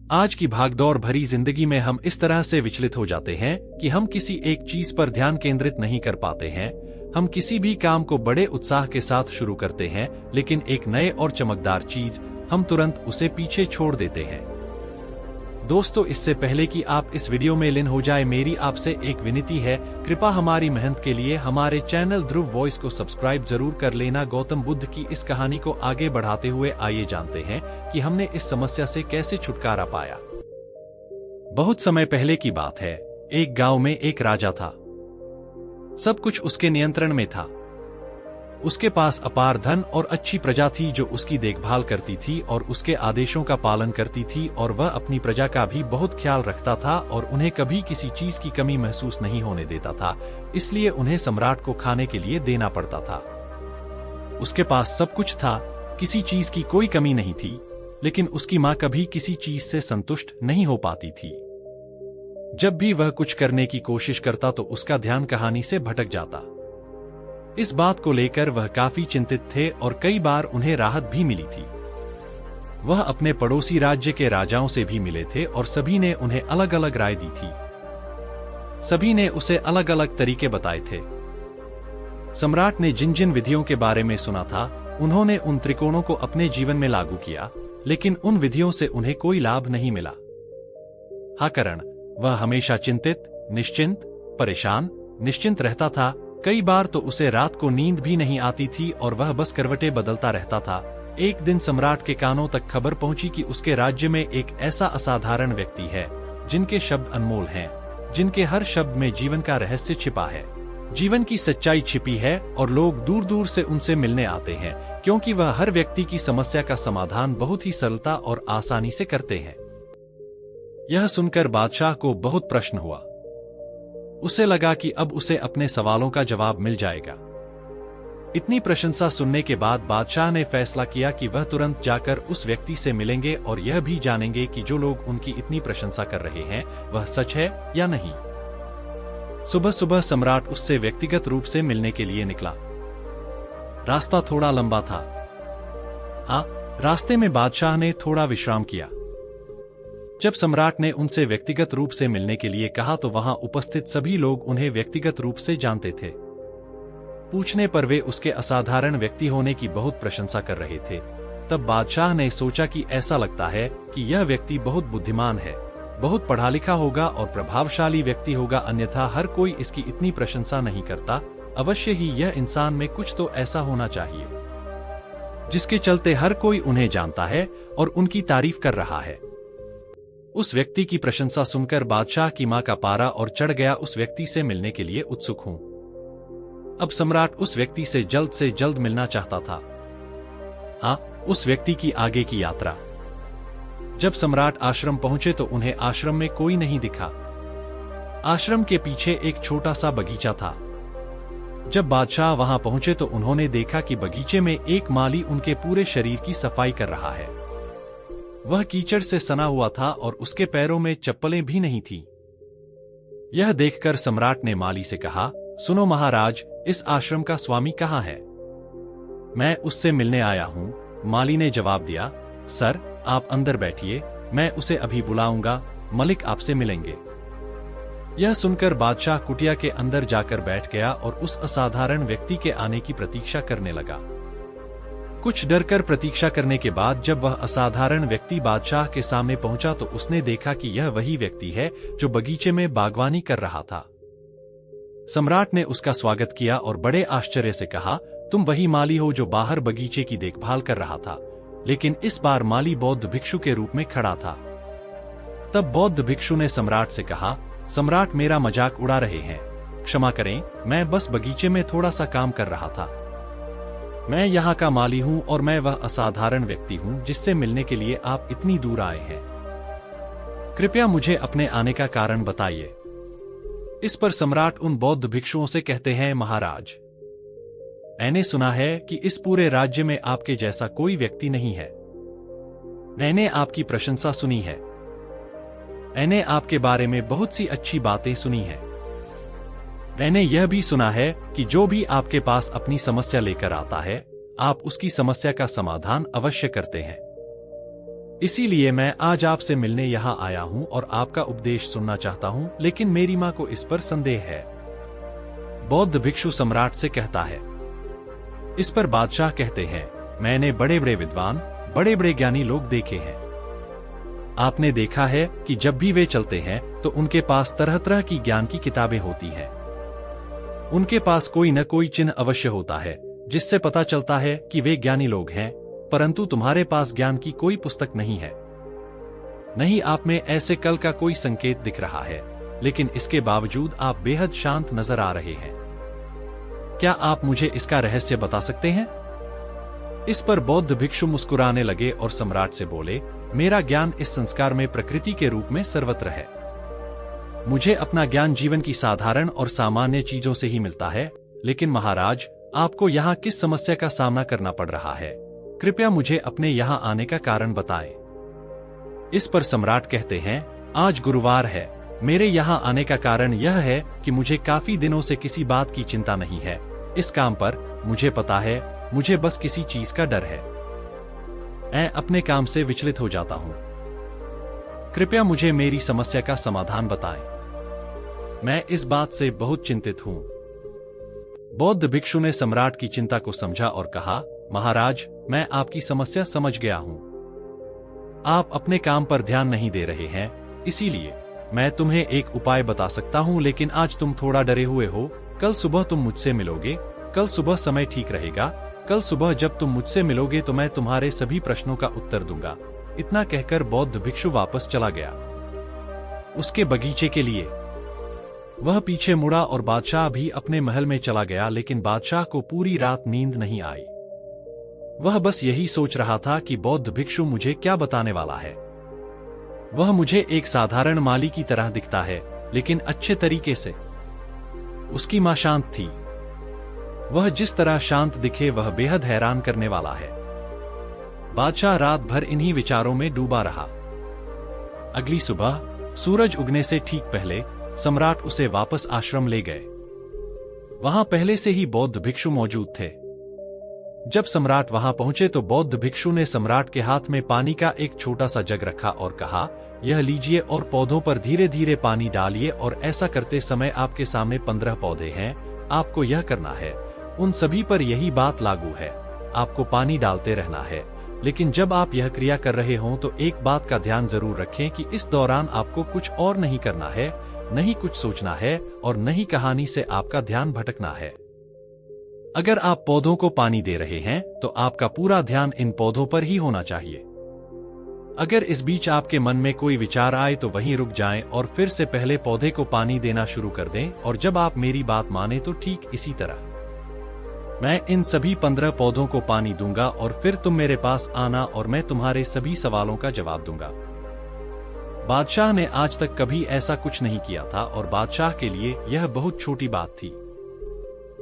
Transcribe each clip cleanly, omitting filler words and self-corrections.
आज की भागदौड़ भरी जिंदगी में हम इस तरह से विचलित हो जाते हैं कि हम किसी एक चीज पर ध्यान केंद्रित नहीं कर पाते हैं। हम किसी भी काम को बड़े उत्साह के साथ शुरू करते हैं, लेकिन एक नए और चमकदार चीज हम तुरंत उसे पीछे छोड़ देते हैं। दोस्तों, इससे पहले कि आप इस वीडियो में लीन हो जाए, मेरी आपसे एक विनती है, कृपया हमारी मेहनत के लिए हमारे चैनल ध्रुव वॉइस को सब्सक्राइब जरूर कर लेना। गौतम बुद्ध की इस कहानी को आगे बढ़ाते हुए आइए जानते हैं कि हमने इस समस्या से कैसे छुटकारा पाया। बहुत समय पहले की बात है। एक गांव में एक राजा था। सब कुछ उसके नियंत्रण में था। उसके पास अपार धन और अच्छी प्रजा थी जो उसकी देखभाल करती थी और उसके आदेशों का पालन करती थी, और वह अपनी प्रजा का भी बहुत ख्याल रखता था और उन्हें कभी किसी चीज की कमी महसूस नहीं होने देता था। इसलिए उन्हें सम्राट को खाने के लिए देना पड़ता था। उसके पास सब कुछ था, किसी चीज की कोई कमी नहीं थी, लेकिन उसकी मां कभी किसी चीज से संतुष्ट नहीं हो पाती थी। जब भी वह कुछ करने की कोशिश करता तो उसका ध्यान कहानी से भटक जाता। इस बात को लेकर वह काफी चिंतित थे और कई बार उन्हें राहत भी मिली थी। वह अपने पड़ोसी राज्य के राजाओं से भी मिले थे और सभी ने उन्हें अलग अलग राय दी थी। सभी ने उसे अलग अलग तरीके बताए थे। सम्राट ने जिन जिन विधियों के बारे में सुना था, उन्होंने उन त्रिकोणों को अपने जीवन में लागू किया, लेकिन उन विधियों से उन्हें कोई लाभ नहीं मिला। हाँ, कारण वह हमेशा चिंतित, निश्चिंत, परेशान, निश्चिंत रहता था। कई बार तो उसे रात को नींद भी नहीं आती थी और वह बस करवटें बदलता रहता था। एक दिन सम्राट के कानों तक खबर पहुंची कि उसके राज्य में एक ऐसा असाधारण व्यक्ति है जिनके शब्द अनमोल हैं, जिनके हर शब्द में जीवन का रहस्य छिपा है, जीवन की सच्चाई छिपी है, और लोग दूर दूर से उनसे मिलने आते हैं क्योंकि वह हर व्यक्ति की समस्या का समाधान बहुत ही सरलता और आसानी से करते हैं। यह सुनकर बादशाह को बहुत प्रश्न हुआ। उसे लगा कि अब उसे अपने सवालों का जवाब मिल जाएगा। इतनी प्रशंसा सुनने के बाद बादशाह ने फैसला किया कि वह तुरंत जाकर उस व्यक्ति से मिलेंगे और यह भी जानेंगे कि जो लोग उनकी इतनी प्रशंसा कर रहे हैं वह सच है या नहीं। सुबह सुबह सम्राट उससे व्यक्तिगत रूप से मिलने के लिए निकला। रास्ता थोड़ा लंबा था। हाँ, रास्ते में बादशाह ने थोड़ा विश्राम किया। जब सम्राट ने उनसे व्यक्तिगत रूप से मिलने के लिए कहा तो वहां उपस्थित सभी लोग उन्हें व्यक्तिगत रूप से जानते थे। पूछने पर वे उसके असाधारण व्यक्ति होने की बहुत प्रशंसा कर रहे थे। तब बादशाह ने सोचा कि ऐसा लगता है कि यह व्यक्ति बहुत बुद्धिमान है, बहुत पढ़ा लिखा होगा और प्रभावशाली व्यक्ति होगा, अन्यथा हर कोई इसकी इतनी प्रशंसा नहीं करता। अवश्य ही यह इंसान में कुछ तो ऐसा होना चाहिए जिसके चलते हर कोई उन्हें जानता है और उनकी तारीफ कर रहा है। उस व्यक्ति की प्रशंसा सुनकर बादशाह की मां का पारा और चढ़ गया। उस व्यक्ति से मिलने के लिए उत्सुक हूं। अब सम्राट उस व्यक्ति से जल्द मिलना चाहता था। हाँ, उस व्यक्ति की आगे की यात्रा। जब सम्राट आश्रम पहुंचे तो उन्हें आश्रम में कोई नहीं दिखा। आश्रम के पीछे एक छोटा सा बगीचा था। जब बादशाह वहां पहुंचे तो उन्होंने देखा कि बगीचे में एक माली उनके पूरे शरीर की सफाई कर रहा है। वह कीचड़ से सना हुआ था और उसके पैरों में चप्पलें भी नहीं थी। यह देखकर सम्राट ने माली से कहा, सुनो महाराज, इस आश्रम का स्वामी कहाँ है? मैं उससे मिलने आया हूँ। माली ने जवाब दिया, सर, आप अंदर बैठिए, मैं उसे अभी बुलाऊंगा, मलिक आपसे मिलेंगे। यह सुनकर बादशाह कुटिया के अंदर जाकर बैठ गया और उस असाधारण व्यक्ति के आने की प्रतीक्षा करने लगा। कुछ डर कर प्रतीक्षा करने के बाद जब वह असाधारण व्यक्ति बादशाह के सामने पहुंचा तो उसने देखा कि यह वही व्यक्ति है जो बगीचे में बागवानी कर रहा था। सम्राट ने उसका स्वागत किया और बड़े आश्चर्य से कहा, तुम वही माली हो जो बाहर बगीचे की देखभाल कर रहा था। लेकिन इस बार माली बौद्ध भिक्षु के रूप में खड़ा था। तब बौद्ध भिक्षु ने सम्राट से कहा, सम्राट, मेरा मजाक उड़ा रहे हैं, क्षमा करें, मैं बस बगीचे में थोड़ा सा काम कर रहा था। मैं यहाँ का माली हूँ और मैं वह असाधारण व्यक्ति हूँ जिससे मिलने के लिए आप इतनी दूर आए हैं। कृपया मुझे अपने आने का कारण बताइए। इस पर सम्राट उन बौद्ध भिक्षुओं से कहते हैं, महाराज, मैंने सुना है कि इस पूरे राज्य में आपके जैसा कोई व्यक्ति नहीं है। मैंने आपकी प्रशंसा सुनी है। मैंने आपके बारे में बहुत सी अच्छी बातें सुनी हैं। मैंने यह भी सुना है कि जो भी आपके पास अपनी समस्या लेकर आता है, आप उसकी समस्या का समाधान अवश्य करते हैं। इसीलिए मैं आज आपसे मिलने यहाँ आया हूँ और आपका उपदेश सुनना चाहता हूँ, लेकिन मेरी माँ को इस पर संदेह है। बौद्ध भिक्षु सम्राट से कहता है। इस पर बादशाह कहते हैं, मैंने बड़े बड़े विद्वान, बड़े बड़े ज्ञानी लोग देखे हैं। आपने देखा है कि जब भी वे चलते हैं तो उनके पास तरह तरह की ज्ञान की किताबें होती हैं। उनके पास कोई न कोई चिन्ह अवश्य होता है जिससे पता चलता है कि वे ज्ञानी लोग हैं, परंतु तुम्हारे पास ज्ञान की कोई पुस्तक नहीं है। नहीं आप में ऐसे कल का कोई संकेत दिख रहा है, लेकिन इसके बावजूद आप बेहद शांत नजर आ रहे हैं। क्या आप मुझे इसका रहस्य बता सकते हैं? इस पर बौद्ध भिक्षु मुस्कुराने लगे और सम्राट से बोले, मेरा ज्ञान इस संस्कार में प्रकृति के रूप में सर्वत्र है। मुझे अपना ज्ञान जीवन की साधारण और सामान्य चीजों से ही मिलता है। लेकिन महाराज, आपको यहाँ किस समस्या का सामना करना पड़ रहा है? कृपया मुझे अपने यहाँ आने का कारण बताएं। इस पर सम्राट कहते हैं, आज गुरुवार है। मेरे यहाँ आने का कारण यह है कि मुझे काफी दिनों से किसी बात की चिंता नहीं है। इस काम पर मुझे पता है, मुझे बस किसी चीज का डर है। मैं अपने काम से विचलित हो जाता हूँ। कृपया मुझे मेरी समस्या का समाधान बताएं। मैं इस बात से बहुत चिंतित हूँ। बौद्ध भिक्षु ने सम्राट की चिंता को समझा और कहा, महाराज, मैं आपकी समस्या समझ गया हूँ। आप अपने काम पर ध्यान नहीं दे रहे हैं, इसीलिए मैं तुम्हें एक उपाय बता सकता हूँ, लेकिन आज तुम थोड़ा डरे हुए हो। कल सुबह तुम मुझसे मिलोगे। कल सुबह समय ठीक रहेगा। कल सुबह जब तुम मुझसे मिलोगे तो मैं तुम्हारे सभी प्रश्नों का उत्तर दूंगा। इतना कहकर बौद्ध भिक्षु वापस चला गया उसके बगीचे के लिए। वह पीछे मुड़ा और बादशाह भी अपने महल में चला गया, लेकिन बादशाह को पूरी रात नींद नहीं आई। वह बस यही सोच रहा था कि बौद्ध भिक्षु मुझे क्या बताने वाला है। वह मुझे एक साधारण माली की तरह दिखता है, लेकिन अच्छे तरीके से। उसकी मां शांत थी। वह जिस तरह शांत दिखे वह बेहद हैरान करने वाला है। बादशाह रात भर इन्हीं विचारों में डूबा रहा। अगली सुबह सूरज उगने से ठीक पहले सम्राट उसे वापस आश्रम ले गए। वहां पहले से ही बौद्ध भिक्षु मौजूद थे। जब सम्राट वहां पहुंचे तो बौद्ध भिक्षु ने सम्राट के हाथ में पानी का एक छोटा सा जग रखा और कहा, यह लीजिए और पौधों पर धीरे धीरे पानी डालिए। और ऐसा करते समय आपके सामने 15 पौधे हैं। आपको यह करना है, उन सभी पर यही बात लागू है। आपको पानी डालते रहना है, लेकिन जब आप यह क्रिया कर रहे हों तो एक बात का ध्यान जरूर रखें कि इस दौरान आपको कुछ और नहीं करना है, नहीं कुछ सोचना है और नहीं कहानी से आपका ध्यान भटकना है। अगर आप पौधों को पानी दे रहे हैं तो आपका पूरा ध्यान इन पौधों पर ही होना चाहिए। अगर इस बीच आपके मन में कोई विचार आए तो वहीं रुक जाएं और फिर से पहले पौधे को पानी देना शुरू कर दें। और जब आप मेरी बात माने तो ठीक इसी तरह मैं इन सभी 15 पौधों को पानी दूंगा और फिर तुम मेरे पास आना और मैं तुम्हारे सभी सवालों का जवाब दूंगा। बादशाह ने आज तक कभी ऐसा कुछ नहीं किया था और बादशाह के लिए यह बहुत छोटी बात थी।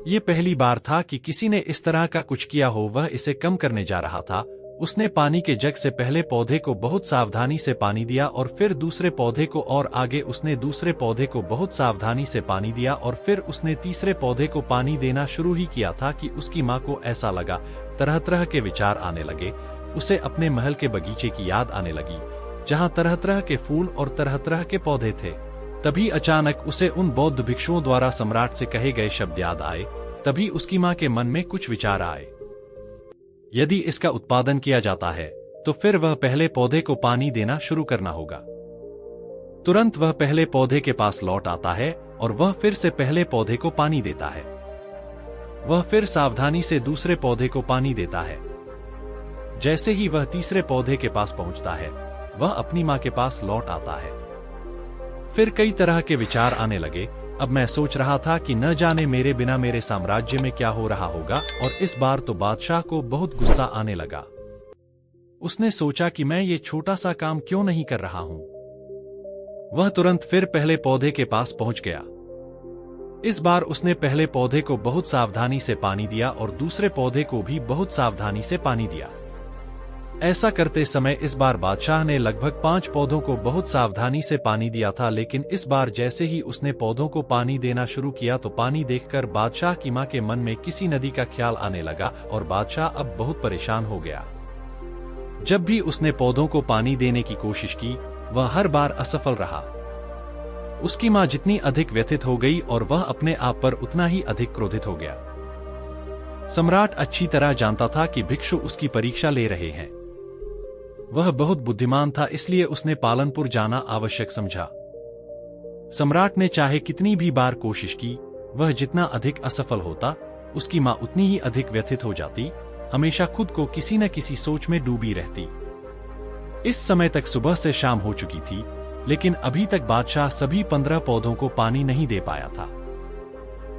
ये पहली बार था कि किसी ने इस तरह का कुछ किया हो। वह इसे कम करने जा रहा था। उसने पानी के जग से पहले पौधे को बहुत सावधानी से पानी दिया और फिर दूसरे पौधे को, और आगे उसने दूसरे पौधे को बहुत सावधानी से पानी दिया और फिर उसने तीसरे पौधे को पानी देना शुरू ही किया था कि उसकी माँ को ऐसा लगा, तरह तरह के विचार आने लगे। उसे अपने महल के बगीचे की याद आने लगी, जहाँ तरह तरह के फूल और तरह तरह के पौधे थे। तभी अचानक उसे उन बौद्ध भिक्षुओं द्वारा सम्राट से कहे गए शब्द याद आए। तभी उसकी माँ के मन में कुछ विचार आए। यदि इसका उत्पादन किया जाता है तो फिर वह पहले पौधे को पानी देना शुरू करना होगा। तुरंत वह पहले पौधे के पास लौट आता है और वह फिर से पहले पौधे को पानी देता है। वह फिर सावधानी से दूसरे पौधे को पानी देता है। जैसे ही वह तीसरे पौधे के पास पहुंचता है, वह अपनी माँ के पास लौट आता है। फिर कई तरह के विचार आने लगे। अब मैं सोच रहा था कि न जाने मेरे बिना मेरे साम्राज्य में क्या हो रहा होगा। और इस बार तो बादशाह को बहुत गुस्सा आने लगा। उसने सोचा कि मैं ये छोटा सा काम क्यों नहीं कर रहा हूं। वह तुरंत फिर पहले पौधे के पास पहुंच गया। इस बार उसने पहले पौधे को बहुत सावधानी से पानी दिया और दूसरे पौधे को भी बहुत सावधानी से पानी दिया। ऐसा करते समय इस बार बादशाह ने लगभग 5 पौधों को बहुत सावधानी से पानी दिया था। लेकिन इस बार जैसे ही उसने पौधों को पानी देना शुरू किया तो पानी देखकर बादशाह की मां के मन में किसी नदी का ख्याल आने लगा और बादशाह अब बहुत परेशान हो गया। जब भी उसने पौधों को पानी देने की कोशिश की, वह हर बार असफल रहा। उसकी मां जितनी अधिक व्यथित हो गई और वह अपने आप पर उतना ही अधिक क्रोधित हो गया। सम्राट अच्छी तरह जानता था कि भिक्षु उसकी परीक्षा ले रहे हैं। वह बहुत बुद्धिमान था, इसलिए उसने पालनपुर जाना आवश्यक समझा। सम्राट ने चाहे कितनी भी बार कोशिश की, वह जितना अधिक असफल होता, उसकी मां उतनी ही अधिक व्यथित हो जाती, हमेशा खुद को किसी न किसी सोच में डूबी रहती। इस समय तक सुबह से शाम हो चुकी थी, लेकिन अभी तक बादशाह सभी 15 पौधों को पानी नहीं दे पाया था।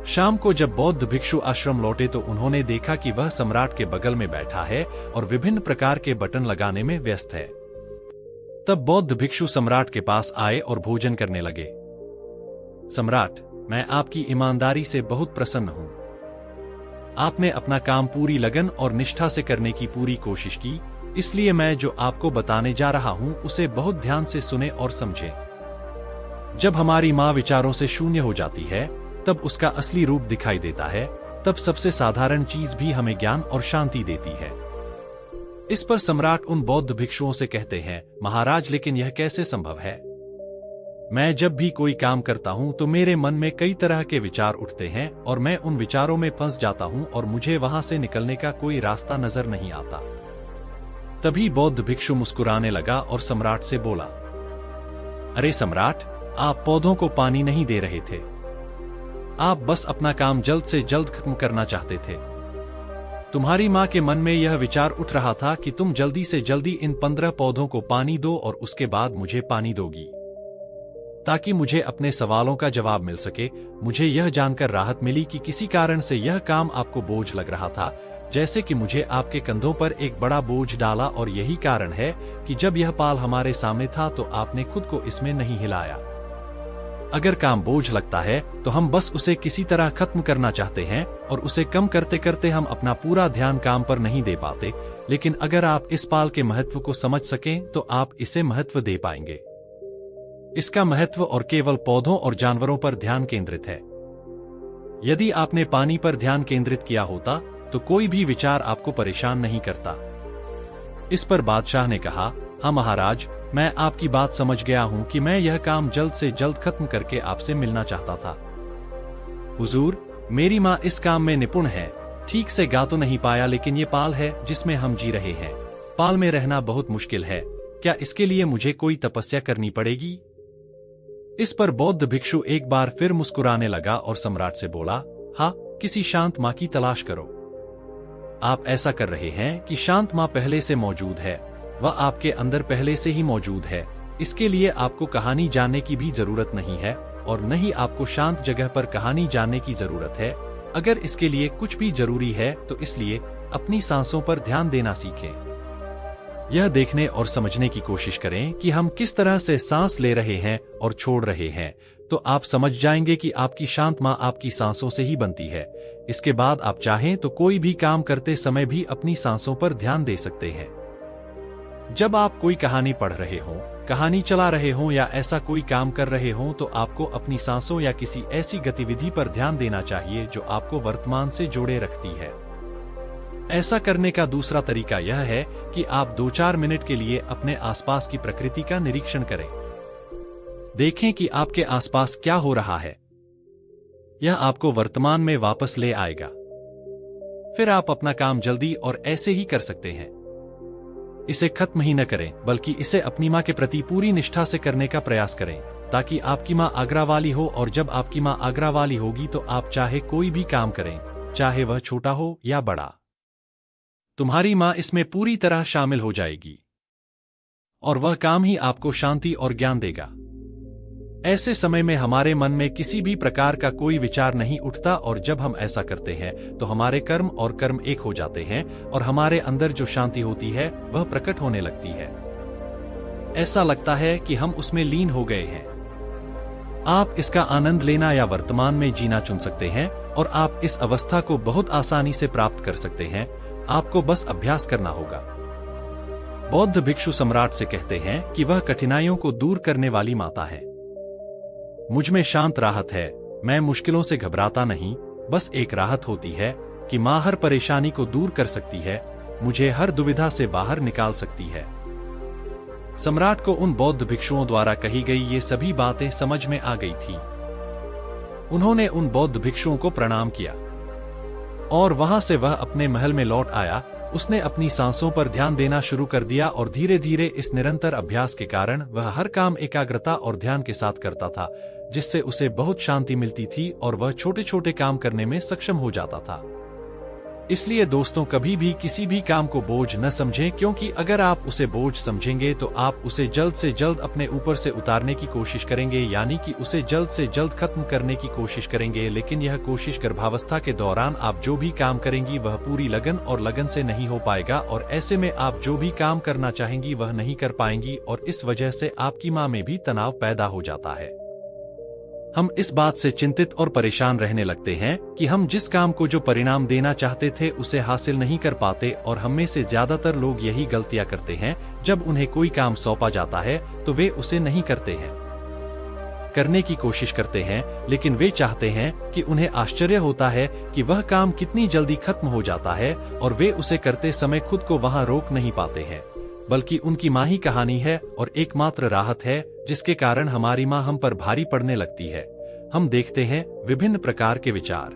शाम को जब बौद्ध भिक्षु आश्रम लौटे तो उन्होंने देखा कि वह सम्राट के बगल में बैठा है और विभिन्न प्रकार के बटन लगाने में व्यस्त है। तब बौद्ध भिक्षु सम्राट के पास आए और भोजन करने लगे। सम्राट, मैं आपकी ईमानदारी से बहुत प्रसन्न हूं। आपने अपना काम पूरी लगन और निष्ठा से करने की पूरी कोशिश की, इसलिए मैं जो आपको बताने जा रहा हूं उसे बहुत ध्यान से सुने और समझें। जब हमारी मां विचारों से शून्य हो जाती है, तब उसका असली रूप दिखाई देता है। तब सबसे साधारण चीज भी हमें ज्ञान और शांति देती है। इस पर सम्राट उन बौद्ध भिक्षुओं से कहते हैं, महाराज, लेकिन यह कैसे संभव है? मैं जब भी कोई काम करता हूं तो मेरे मन में कई तरह के विचार उठते हैं और मैं उन विचारों में फंस जाता हूं और मुझे वहां से निकलने का कोई रास्ता नजर नहीं आता। तभी बौद्ध भिक्षु मुस्कुराने लगा और सम्राट से बोला, अरे सम्राट, आप पौधों को पानी नहीं दे रहे थे। आप बस अपना काम जल्द से जल्द खत्म करना चाहते थे। तुम्हारी मां के मन में यह विचार उठ रहा था कि तुम जल्दी से जल्दी इन 15 पौधों को पानी दो और उसके बाद मुझे पानी दोगी, ताकि मुझे अपने सवालों का जवाब मिल सके। मुझे यह जानकर राहत मिली कि किसी कारण से यह काम आपको बोझ लग रहा था, जैसे कि मुझे आपके कंधों पर एक बड़ा बोझ डाला, और यही कारण है कि जब यह पाल हमारे सामने था तो आपने खुद को इसमें नहीं हिलाया। अगर काम बोझ लगता है तो हम बस उसे किसी तरह खत्म करना चाहते हैं और उसे कम करते करते हम अपना पूरा ध्यान काम पर नहीं दे पाते। लेकिन अगर आप इस पाल के महत्व को समझ सकें तो आप इसे महत्व दे पाएंगे। इसका महत्व और केवल पौधों और जानवरों पर ध्यान केंद्रित है। यदि आपने पानी पर ध्यान केंद्रित किया होता तो कोई भी विचार आपको परेशान नहीं करता। इस पर बादशाह ने कहा, हाँ महाराज, मैं आपकी बात समझ गया हूं कि मैं यह काम जल्द से जल्द खत्म करके आपसे मिलना चाहता था। हुजूर, मेरी मां इस काम में निपुण है। ठीक से गा तो नहीं पाया, लेकिन ये पाल है जिसमें हम जी रहे हैं। पाल में रहना बहुत मुश्किल है। क्या इसके लिए मुझे कोई तपस्या करनी पड़ेगी? इस पर बौद्ध भिक्षु एक बार फिर मुस्कुराने लगा और सम्राट से बोला, हाँ, किसी शांत मां की तलाश करो। आप ऐसा कर रहे हैं कि शांत मां पहले से मौजूद है। वह आपके अंदर पहले से ही मौजूद है। इसके लिए आपको कहानी जानने की भी जरूरत नहीं है और न ही आपको शांत जगह पर कहानी जानने की जरूरत है। अगर इसके लिए कुछ भी जरूरी है तो इसलिए अपनी सांसों पर ध्यान देना सीखें। यह देखने और समझने की कोशिश करें कि हम किस तरह से सांस ले रहे हैं और छोड़ रहे हैं, तो आप समझ जाएंगे कि आपकी शांत मां आपकी सांसों से ही बनती है। इसके बाद आप चाहें तो कोई भी काम करते समय भी अपनी सांसों पर ध्यान दे सकते हैं। जब आप कोई कहानी पढ़ रहे हों, कहानी चला रहे हों या ऐसा कोई काम कर रहे हों तो आपको अपनी सांसों या किसी ऐसी गतिविधि पर ध्यान देना चाहिए जो आपको वर्तमान से जोड़े रखती है। ऐसा करने का दूसरा तरीका यह है कि आप 2-4 मिनट के लिए अपने आसपास की प्रकृति का निरीक्षण करें। देखें कि आपके आसपास क्या हो रहा है। यह आपको वर्तमान में वापस ले आएगा। फिर आप अपना काम जल्दी और ऐसे ही कर सकते हैं। इसे खत्म ही न करें, बल्कि इसे अपनी मां के प्रति पूरी निष्ठा से करने का प्रयास करें, ताकि आपकी मां आज्ञा वाली हो। और जब आपकी मां आज्ञा वाली होगी तो आप चाहे कोई भी काम करें, चाहे वह छोटा हो या बड़ा, तुम्हारी मां इसमें पूरी तरह शामिल हो जाएगी और वह काम ही आपको शांति और ज्ञान देगा। ऐसे समय में हमारे मन में किसी भी प्रकार का कोई विचार नहीं उठता, और जब हम ऐसा करते हैं तो हमारे कर्म और कर्म एक हो जाते हैं और हमारे अंदर जो शांति होती है वह प्रकट होने लगती है। ऐसा लगता है कि हम उसमें लीन हो गए हैं। आप इसका आनंद लेना या वर्तमान में जीना चुन सकते हैं और आप इस अवस्था को बहुत आसानी से प्राप्त कर सकते हैं। आपको बस अभ्यास करना होगा। बौद्ध भिक्षु सम्राट से कहते हैं कि वह कठिनाइयों को दूर करने वाली माता है। मुझ में शांत राहत है। मैं मुश्किलों से घबराता नहीं। बस एक राहत होती है कि मां हर परेशानी को दूर कर सकती है। मुझे हर दुविधा से बाहर निकाल सकती है। सम्राट को उन बौद्ध भिक्षुओं द्वारा कही गई ये सभी बातें समझ में आ गई थी। उन्होंने उन बौद्ध भिक्षुओं को प्रणाम किया और वहां से वह अपने महल में लौट आया। उसने अपनी सांसों पर ध्यान देना शुरू कर दिया और धीरे धीरे इस निरंतर अभ्यास के कारण वह हर काम एकाग्रता और ध्यान के साथ करता था, जिससे उसे बहुत शांति मिलती थी और वह छोटे छोटे काम करने में सक्षम हो जाता था। इसलिए दोस्तों, कभी भी किसी भी काम को बोझ न समझें, क्योंकि अगर आप उसे बोझ समझेंगे तो आप उसे जल्द से जल्द अपने ऊपर से उतारने की कोशिश करेंगे, यानी कि उसे जल्द से जल्द खत्म करने की कोशिश करेंगे। लेकिन यह कोशिश गर्भावस्था के दौरान आप जो भी काम करेंगी वह पूरी लगन और लगन से नहीं हो पाएगा, और ऐसे में आप जो भी काम करना चाहेंगी वह नहीं कर पाएंगी, और इस वजह से आपकी मां में भी तनाव पैदा हो जाता है। हम इस बात से चिंतित और परेशान रहने लगते हैं कि हम जिस काम को जो परिणाम देना चाहते थे उसे हासिल नहीं कर पाते, और हम में से ज्यादातर लोग यही गलतियां करते हैं। जब उन्हें कोई काम सौंपा जाता है तो वे उसे नहीं करते हैं, करने की कोशिश करते हैं, लेकिन वे चाहते हैं कि उन्हें आश्चर्य होता है कि वह काम कितनी जल्दी खत्म हो जाता है, और वे उसे करते समय खुद को वहां रोक नहीं पाते हैं। बल्कि उनकी मां ही कहानी है और एकमात्र राहत है, जिसके कारण हमारी मां हम पर भारी पड़ने लगती है। हम देखते हैं विभिन्न प्रकार के विचार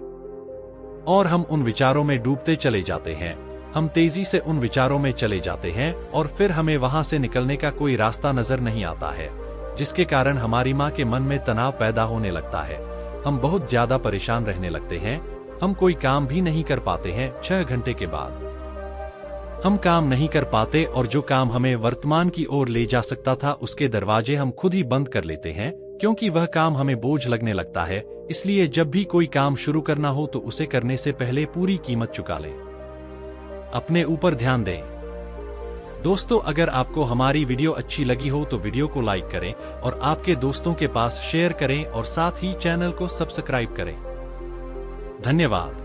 और हम उन विचारों में डूबते चले जाते हैं। हम तेजी से उन विचारों में चले जाते हैं और फिर हमें वहां से निकलने का कोई रास्ता नजर नहीं आता है, जिसके कारण हमारी मां के मन में तनाव पैदा होने लगता है। हम बहुत ज्यादा परेशान रहने लगते हैं। हम कोई काम भी नहीं कर पाते हैं। 6 घंटे के बाद हम काम नहीं कर पाते, और जो काम हमें वर्तमान की ओर ले जा सकता था उसके दरवाजे हम खुद ही बंद कर लेते हैं, क्योंकि वह काम हमें बोझ लगने लगता है। इसलिए जब भी कोई काम शुरू करना हो तो उसे करने से पहले पूरी कीमत चुका लें। अपने ऊपर ध्यान दें। दोस्तों, अगर आपको हमारी वीडियो अच्छी लगी हो तो वीडियो को लाइक करें और आपके दोस्तों के पास शेयर करें, और साथ ही चैनल को सब्सक्राइब करें। धन्यवाद।